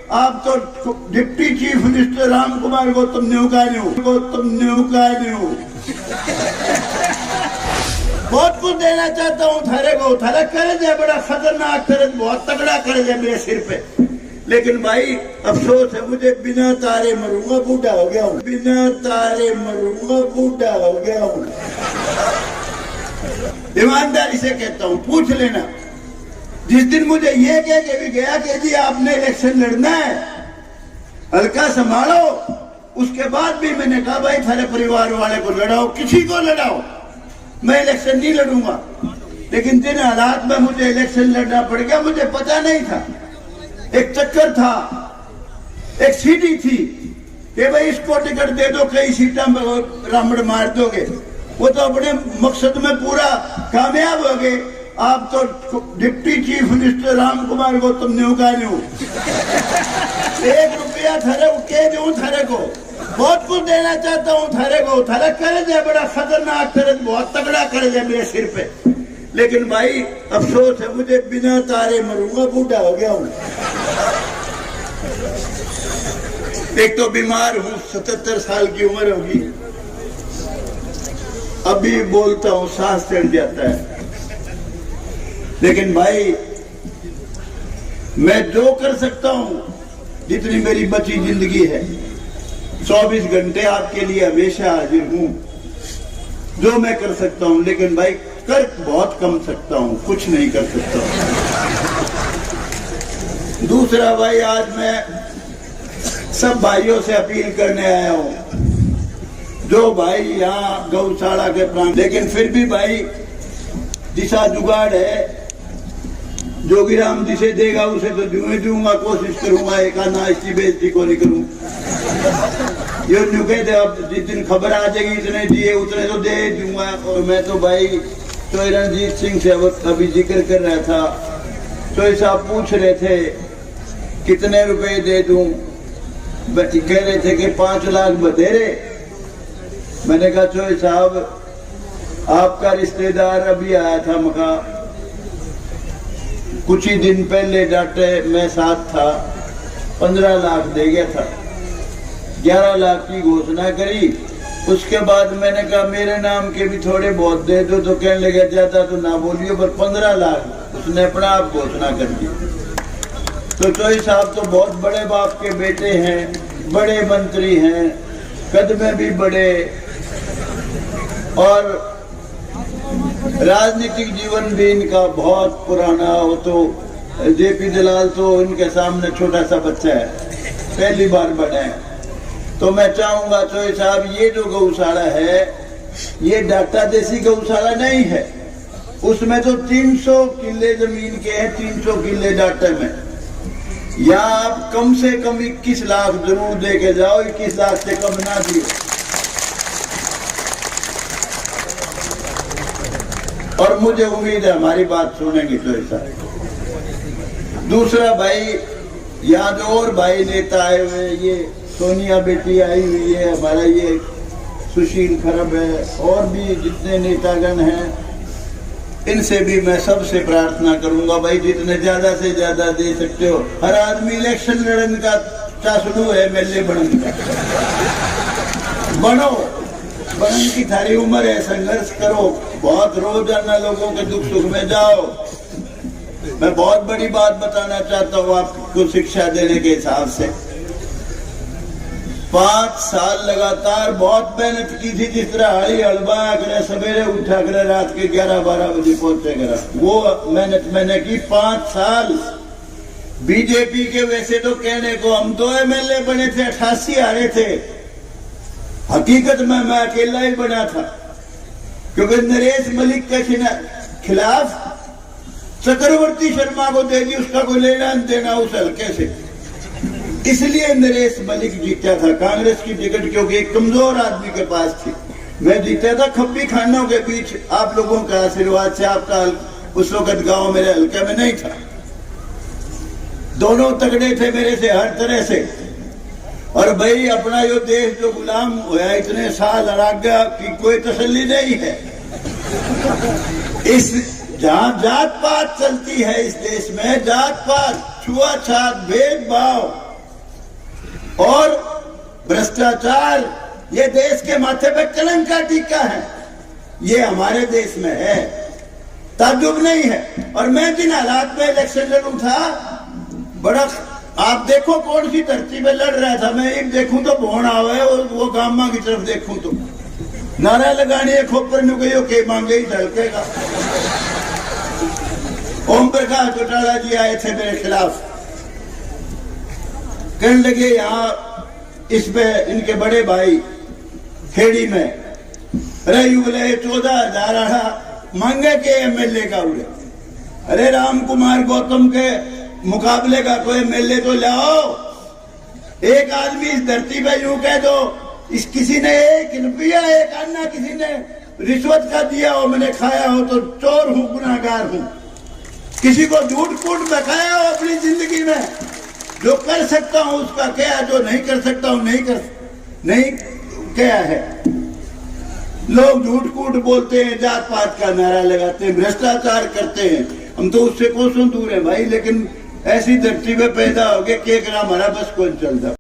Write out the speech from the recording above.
आप तो deputy chief minister Ram Kumar Gautam नेवकान्यू बहुत कुछ देना चाहता हूँ थारे को। थारा कर्ज है बड़ा खतरनाक कर्ज, बहुत तगड़ा कर्ज है मेरे सिर पे। लेकिन भाई अफसोस है मुझे, बिना तारे मरूंगा, बूढ़ा हो गया हूँ। बिना तारे मरूंगा, बूढ़ा हो गया हूँ। ईमानदारी से कहता हूँ, पूछ लेना। जिस दिन मुझे ये कह के भी गया कि जी आपने इलेक्शन लड़ना है, हल्का संभालो, उसके बाद भी मैंने कहा भाई थारे परिवार वाले को लड़ाओ, किसी को लड़ाओ, मैं इलेक्शन नहीं लड़ूंगा। लेकिन जिन हालात में मुझे इलेक्शन लड़ना पड़ गया, मुझे पता नहीं था। एक चक्कर था, एक सीढ़ी थी कि भाई इसको टिकट दे दो, कई सीटा में रामड़ मार दोगे। वो तो अपने मकसद में पूरा कामयाब हो गए। आप तो deputy chief minister Ram Kumar Gautam नेवकान्यू 1 रुपया थारे के दूं, थारे को बहुत कुछ देना चाहता हूँ थारे को। थारा कर्ज है बड़ा खतरनाक कर्ज, बहुत तगड़ा कर्ज है मेरे सिर पे। लेकिन भाई अफसोस है मुझे, बिना तारे मरूंगा, बूढ़ा हो गया हूँ। एक तो बीमार हूँ, 77 साल की उम्र होगी, अभी बोलता हूँ सांस चढ़ जाता है। लेकिन भाई मैं जो कर सकता हूँ, जितनी मेरी बची जिंदगी है, 24 घंटे आपके लिए हमेशा हाजिर हूँ, जो मैं कर सकता हूँ। लेकिन भाई कर बहुत कम सकता हूँ, कुछ नहीं कर सकता हूँ। दूसरा भाई, आज मैं सब भाइयों से अपील करने आया हूँ, जो भाई यहाँ गौशाला के प्राण, लेकिन फिर भी भाई दिशा जुगाड़ है, जोगीराम जिसे देगा उसे तो दूंगा, कोशिश करूंगा एक आना इसकी बेइज्जती को नहीं करूं। ये नुके थे, अब जिस दिन खबर आ जाएगी इतने दिए उतने तो दे दूंगा। और मैं तो भाई तो रणजीत सिंह से अभी जिक्र कर रहा था, तो साहब पूछ रहे थे कितने रुपए दे दूं, कह रहे थे कि 5 लाख बतेरे। मैंने कहा चोई साहब आपका रिश्तेदार अभी आया था मका, कुछ ही दिन पहले डाटे मैं साथ था, 15 लाख दे गया था, 11 लाख की घोषणा करी। उसके बाद मैंने कहा मेरे नाम के भी थोड़े बहुत दे दो, तो कहने लगे ज्यादा तो ना बोलियो, पर 15 लाख उसने अपना आप घोषणा कर दी। तो चोई साहब तो बहुत बड़े बाप के बेटे हैं, बड़े मंत्री हैं, कद में भी बड़े, और राजनीतिक जीवन भी इनका बहुत पुराना हो। तो जेपी दलाल तो इनके सामने छोटा सा बच्चा है, पहली बार बने हैं। तो मैं चाहूंगा चोई साहब, ये जो गौशाला है ये डाटा देसी गौशाला नहीं है, उसमें तो 300 किले जमीन के हैं, 300 किले डाटे में। यहाँ आप कम से कम 21 लाख जरूर दे के जाओ, 21 लाख से कम ना दिए। और मुझे उम्मीद है हमारी बात सुनेंगे तो ऐसा। दूसरा भाई, यहाँ जो और भाई नेता आए हुए, ये सोनिया बेटी आई हुई है, हमारा ये सुशील खरब है, और भी जितने नेतागण हैं, इनसे भी मैं सबसे प्रार्थना करूंगा भाई जितने ज्यादा से ज्यादा दे सकते हो। हर आदमी इलेक्शन लड़ने का चासलू है, मेले बनने का, बनो, बनने की थारी उम्र है, संघर्ष करो, बहुत रोजाना लोगों के दुख सुख में जाओ। मैं बहुत बड़ी बात बताना चाहता हूँ आपको शिक्षा देने के हिसाब से। 5 साल लगातार बहुत मेहनत की थी, जिस तरह हड़ी हड़बा करे, सवेरे उठा करे, रात के 11-12 बजे पहुंचे करा, वो मेहनत मैंने की 5 साल। बीजेपी के वैसे तो कहने को हम तो एमएलए बने थे, 88 हारे थे, हकीकत में मैं अकेला ही बना था, क्योंकि नरेश मलिक के खिलाफ चक्रवर्ती शर्मा को दे दी, उसका कोई लेना देना उस हल्के से, इसलिए नरेश मलिक जीता था कांग्रेस की टिकट, क्योंकि एक कमजोर आदमी के पास थी। मैं जीता था खप्पी खानों के बीच, आप लोगों का आशीर्वाद से। आपका उस वक्त गांव मेरे हल्के में नहीं था, दोनों तगड़े थे मेरे से हर तरह से। और भाई अपना यो देश जो गुलाम हुआ इतने साल अरागा की कोई तसल्ली नहीं है। इस जहां जात पात चलती है इस देश में, जात पात, छुआछूत, भेदभाव, और भ्रष्टाचार ये देश के माथे पे कलंक का टीका है, ये हमारे देश में है, ताज्जुब नहीं है। और मैं जिन हालात में इलेक्शन लड़ूं था, बड़ा आप देखो कौन सी धरती पे लड़ रहा था, मैं एक देखूं तो भोन आवे और वो गामा की तरफ देखूं तो नारा लगाने खोपर नु गयो के मांगे ही धड़केगा। ओम प्रकाश चौटाला जी आए थे मेरे खिलाफ, कहने लगे यहाँ इस पे इनके बड़े भाई खेड़ी में रही बोले 14,000 मांगे के एमएलए का उड़े। अरे राम कुमार गौतम के मुकाबले का कोई एमएलए तो लाओ। एक आदमी इस धरती पे यूं कह दो इस किसी ने 1 रुपया एक अन्ना किसी ने रिश्वत का दिया हो, मैंने खाया हो तो चोर हूं, गुनाहगार हूं। किसी को झूठ फूट बकाया हो अपनी जिंदगी में, जो कर सकता हूं उसका क्या, जो नहीं कर सकता हूं नहीं क्या है। लोग झूठ कूट बोलते हैं, जात पात का नारा लगाते हैं, भ्रष्टाचार करते हैं, हम तो उससे कोसों दूर है भाई। लेकिन ऐसी धरती पे पैदा हो गए कि हमारा बस कौन चलता।